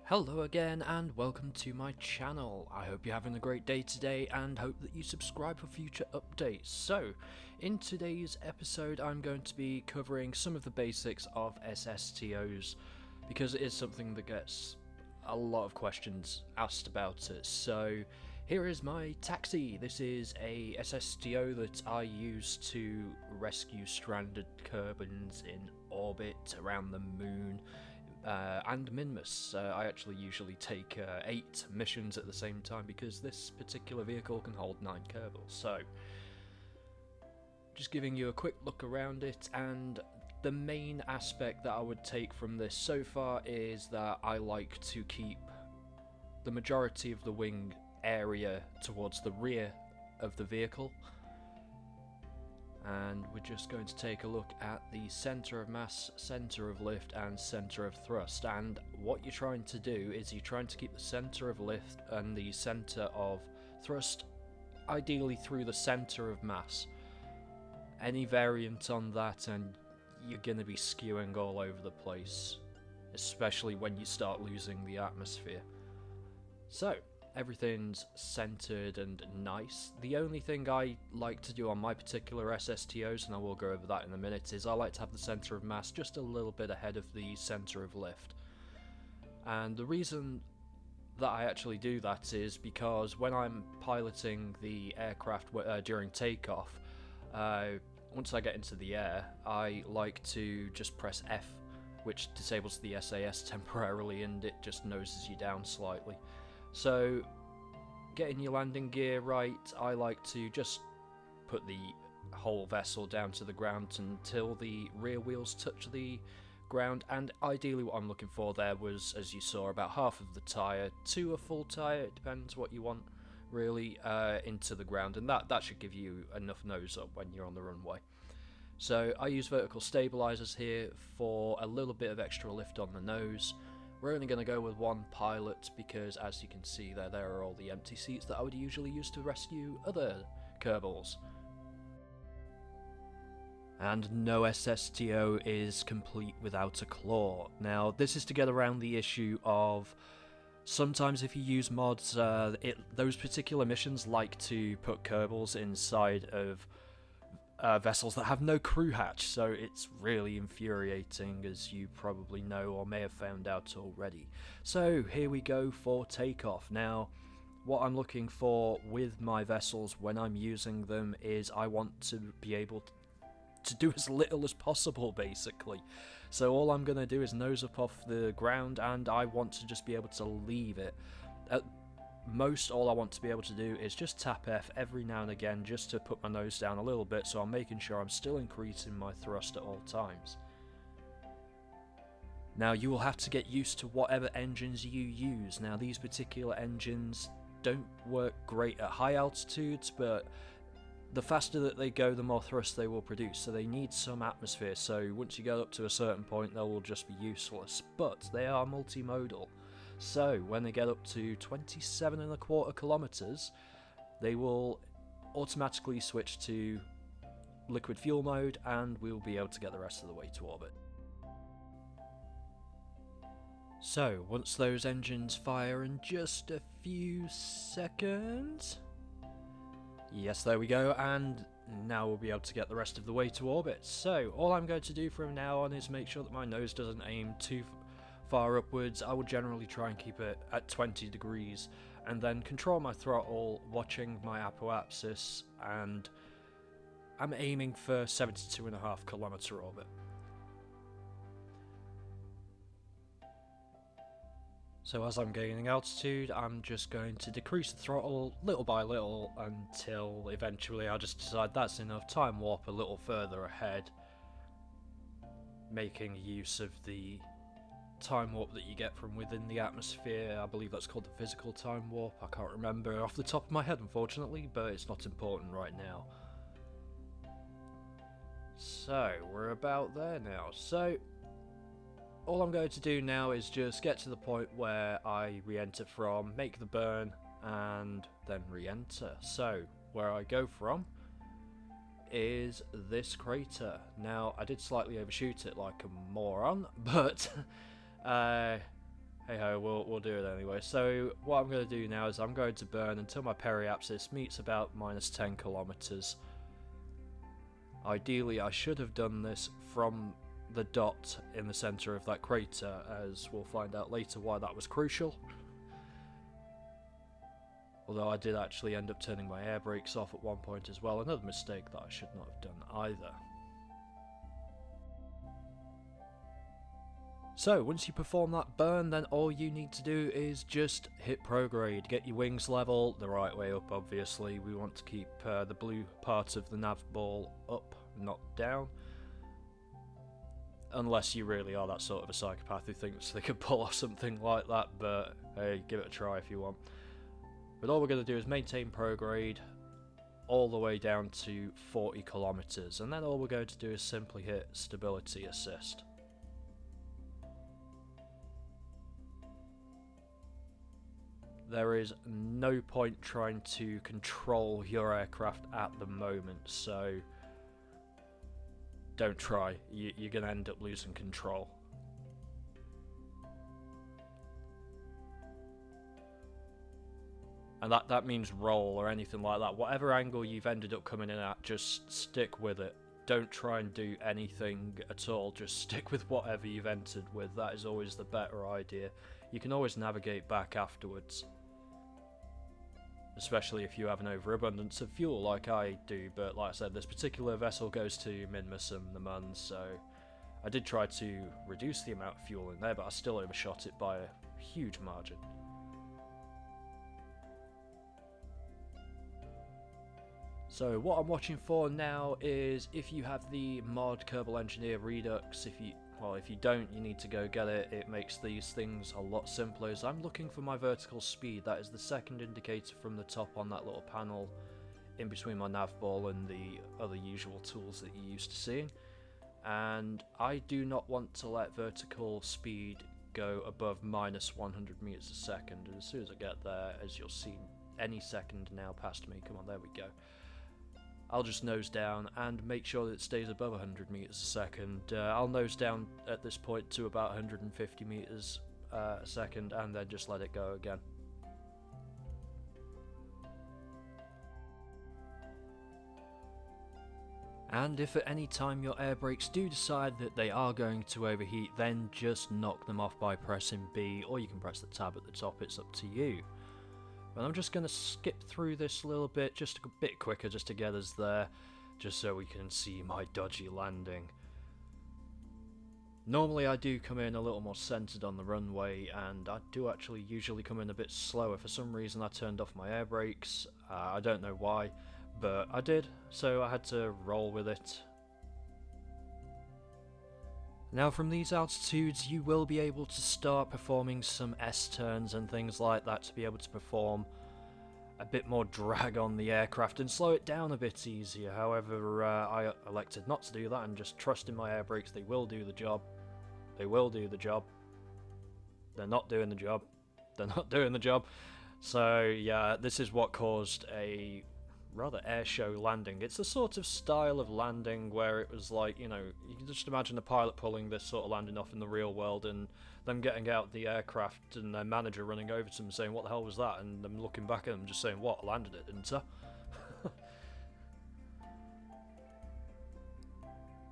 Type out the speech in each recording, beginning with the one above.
Hello again and welcome to my channel. I hope you're having a great day today and hope that you subscribe for future updates. So, in today's episode I'm going to be covering some of the basics of SSTOs because it is something that gets a lot of questions asked about it. So, here is my taxi. This is a SSTO that I use to rescue stranded Kerbals in orbit around the moon. And Minmus. I actually usually take 8 missions at the same time because this particular vehicle can hold 9 Kerbals. So, just giving you a quick look around it, and the main aspect that I would take from this so far is that I like to keep the majority of the wing area towards the rear of the vehicle. And we're just going to take a look at the centre of mass, centre of lift and centre of thrust. And what you're trying to do is you're trying to keep the centre of lift and the centre of thrust ideally through the centre of mass. Any variant on that and you're going to be skewing all over the place, especially when you start losing the atmosphere. So, everything's centered and nice. The only thing I like to do on my particular SSTOs, and I will go over that in a minute, is I like to have the center of mass just a little bit ahead of the center of lift. And the reason that I actually do that is because when I'm piloting the aircraft during takeoff, once I get into the air, I like to just press F, which disables the SAS temporarily and it just noses you down slightly. So, getting your landing gear right, I like to just put the whole vessel down to the ground until the rear wheels touch the ground, and ideally what I'm looking for there was, as you saw, about half of the tyre to a full tyre, it depends what you want, really, into the ground, and that should give you enough nose up when you're on the runway. So, I use vertical stabilisers here for a little bit of extra lift on the nose. We're only going to go with one pilot because, as you can see there are all the empty seats that I would usually use to rescue other Kerbals. And no SSTO is complete without a claw. Now, this is to get around the issue of sometimes if you use mods, those particular missions like to put Kerbals inside of vessels that have no crew hatch, so it's really infuriating, as you probably know or may have found out already. So here we go for takeoff. Now, what I'm looking for with my vessels when I'm using them is I want to be able to do as little as possible, basically. So all I'm going to do is nose up off the ground, and I want to just be able to leave it. At most, all I want to be able to do is just tap F every now and again just to put my nose down a little bit, so I'm making sure I'm still increasing my thrust at all times. Now, you will have to get used to whatever engines you use. Now, these particular engines don't work great at high altitudes, but the faster that they go, the more thrust they will produce, so they need some atmosphere, so once you go up to a certain point, they will just be useless, but they are multimodal. So, when they get up to 27.25 kilometers, they will automatically switch to liquid fuel mode, and we'll be able to get the rest of the way to orbit. So, once those engines fire in just a few seconds, yes, there we go, and now we'll be able to get the rest of the way to orbit. So, all I'm going to do from now on is make sure that my nose doesn't aim too far upwards. I would generally try and keep it at 20 degrees and then control my throttle, watching my apoapsis, and I'm aiming for 72.5 kilometer orbit. So as I'm gaining altitude, I'm just going to decrease the throttle little by little until eventually I'll just decide that's enough, time warp a little further ahead, making use of the time warp that you get from within the atmosphere. I believe that's called the physical time warp. I can't remember off the top of my head, unfortunately, but it's not important right now. So, we're about there now. So, all I'm going to do now is just get to the point where I re-enter from, make the burn, and then re-enter. So, where I go from is this crater. Now, I did slightly overshoot it like a moron, but hey ho, we'll do it anyway. So what I'm going to do now is I'm going to burn until my periapsis meets about -10 kilometers. Ideally, I should have done this from the dot in the center of that crater, as we'll find out later why that was crucial. Although I did actually end up turning my air brakes off at one point as well, another mistake that I should not have done either. So, once you perform that burn, then all you need to do is just hit prograde. Get your wings level, the right way up obviously. We want to keep the blue part of the nav ball up, not down. Unless you really are that sort of a psychopath who thinks they could pull off something like that, but hey, give it a try if you want. But all we're going to do is maintain prograde all the way down to 40 kilometers, and then all we're going to do is simply hit stability assist. There is no point trying to control your aircraft at the moment, so don't try. You're going to end up losing control. And that means roll or anything like that. Whatever angle you've ended up coming in at, just stick with it. Don't try and do anything at all. Just stick with whatever you've entered with. That is always the better idea. You can always navigate back afterwards. Especially if you have an overabundance of fuel like I do. But like I said, this particular vessel goes to Minmus and the Mun, so I did try to reduce the amount of fuel in there, but I still overshot it by a huge margin. So what I'm watching for now is if you have the mod Kerbal Engineer Redux. If you don't, you need to go get it. It makes these things a lot simpler. As I'm looking for my vertical speed, that is the second indicator from the top on that little panel in between my nav ball and the other usual tools that you're used to seeing. And I do not want to let vertical speed go above -100 meters a second. And as soon as I get there, as you'll see any second now past me, come on, there we go. I'll just nose down and make sure that it stays above 100 meters a second. I'll nose down at this point to about 150 meters a second and then just let it go again. And if at any time your air brakes do decide that they are going to overheat, then just knock them off by pressing B, or you can press the tab at the top, it's up to you. But I'm just going to skip through this a little bit, just a bit quicker just to get us there, just so we can see my dodgy landing. Normally I do come in a little more centered on the runway, and I do actually usually come in a bit slower. For some reason I turned off my air brakes, I don't know why, but I did, so I had to roll with it. Now from these altitudes you will be able to start performing some S-turns and things like that to be able to perform a bit more drag on the aircraft and slow it down a bit easier. However, I elected not to do that and just trust in my air brakes. They will do the job. They will do the job. They're not doing the job. They're not doing the job. So yeah, this is what caused a rather airshow landing. It's the sort of style of landing where it was like, you know, you can just imagine a pilot pulling this sort of landing off in the real world and them getting out the aircraft and their manager running over to them saying, what the hell was that? And them looking back at them just saying, what, I landed it, didn't I?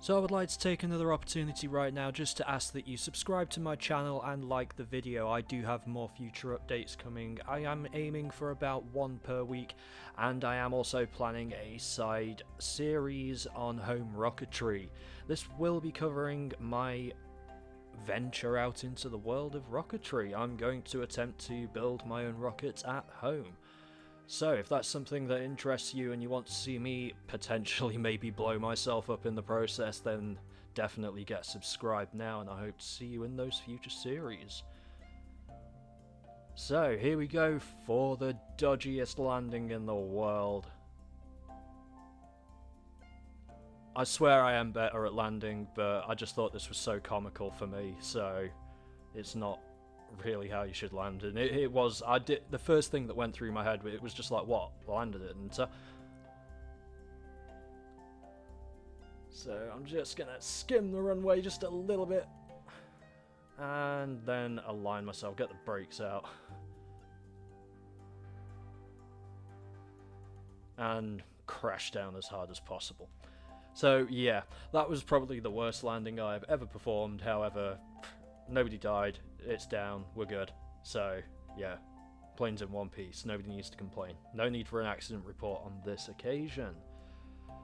So I would like to take another opportunity right now just to ask that you subscribe to my channel and like the video. I do have more future updates coming. I am aiming for about one per week, and I am also planning a side series on home rocketry. This will be covering my venture out into the world of rocketry. I'm going to attempt to build my own rockets at home. So if that's something that interests you and you want to see me potentially maybe blow myself up in the process, then definitely get subscribed now, and I hope to see you in those future series. So here we go for the dodgiest landing in the world. I swear I am better at landing, but I just thought this was so comical for me, so it's not really how you should land. And it was, the first thing that went through my head, it was just like, what, I landed it, and so I'm just gonna skim the runway just a little bit, and then align myself, get the brakes out, and crash down as hard as possible. So yeah, that was probably the worst landing I've ever performed. However, nobody died, it's down, we're good. So yeah, plane's in one piece, nobody needs to complain. No need for an accident report on this occasion.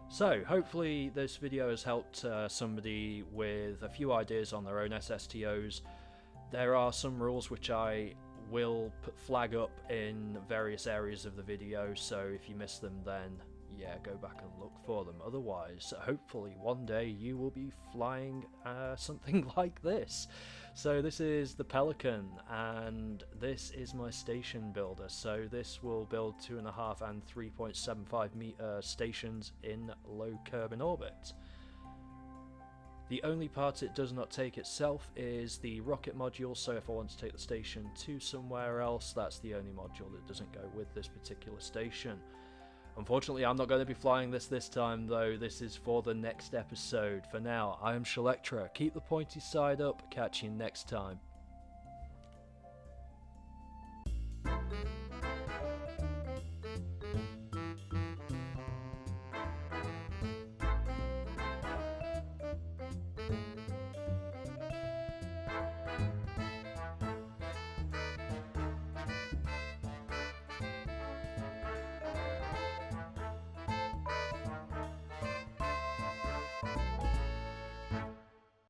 So hopefully this video has helped somebody with a few ideas on their own SSTOs. There are some rules which I will flag up in various areas of the video, so if you miss them then yeah, go back and look for them. Otherwise, hopefully one day you will be flying something like this. So this is the Pelican, and this is my station builder. So this will build 2.5 and 3.75 meter stations in low Kerbal orbit. The only part it does not take itself is the rocket module, so if I want to take the station to somewhere else, that's the only module that doesn't go with this particular station. Unfortunately, I'm not going to be flying this time, though. This is for the next episode. For now, I am Shalectra. Keep the pointy side up. Catch you next time.